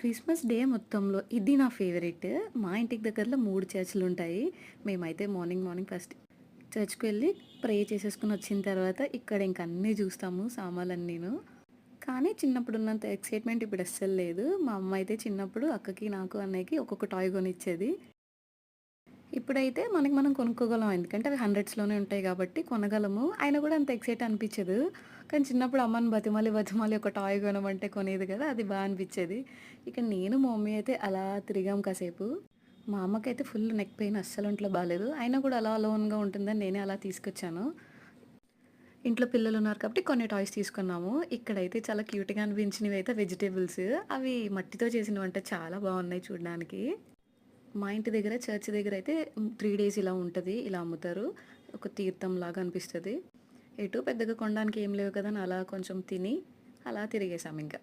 Christmas day మొత్తంలో ఇది నా ఫేవరెట్. మా ఇంటికి దగ్గరలో 3 చర్చిలుంటాయి. మేమైతే మార్నింగ్ మార్నింగ్ ఫస్ట్ చర్చ్‌కి వెళ్ళి ప్రే చేసేసుకొని వచ్చిన తర్వాత ఇక్కడ ఇంక అన్నీ చూస్తాము సామాన్లన్నీను. కానీ చిన్నప్పుడున్నంత ఎక్సైట్‌మెంట్ ఇప్పుడు అస్సలు లేదు. మా అమ్మ అయితే చిన్నప్పుడు అక్కకి, నాకు, అన్నయ్యకి ఒక్కొక్క టాయ్ కొనిచ్చేది. ఇప్పుడైతే మనకి మనం కొనుక్కోగలం. ఎందుకంటే అవి హండ్రెడ్స్‌లోనే ఉంటాయి కాబట్టి కొనగలము. అయినా కూడా అంత ఎక్సైట్ అనిపిచ్చదు. కానీ చిన్నప్పుడు అమ్మని బతిమాలి, బతిమాలి ఒక టాయ్ కొనమంటే కొనేది కదా! అది అనిపిచ్చేది. ఇక నేను, మా మమ్మీ అయితే అలా తిరిగాం కాసేపు. మా అమ్మకైతే ఫుల్ నెక్ పెయిన్ అస్సలు ఒంట్లో బాలేదు. అయినా కూడా అలా అలోన్‌గా ఉంటుందని నేనే అలా తీసుకొచ్చాను. ఇంట్లో పిల్లలున్నారు కాబట్టి కొన్ని టాయ్స్ తీసుకున్నాము. ఇక్కడైతే చాలా క్యూట్‌గా అనిపించినవైతే వెజిటబుల్స్. అవి మట్టితో చేసినవంట చాలా బావున్నాయి చూడడానికి. మా ఇంటి దగ్గర చర్చ్ దగ్గరైతే 3 డేస్ ఇలా ఉంటది. ఇలా అమ్ముతారు. ఒక తీర్థంలాగా అనిపిస్తది. ఎటు పెద్దగా కొనడానికి ఏం లేవు కదా! అని అలా కొంచెం తిని అలా తిరిగేసామింక.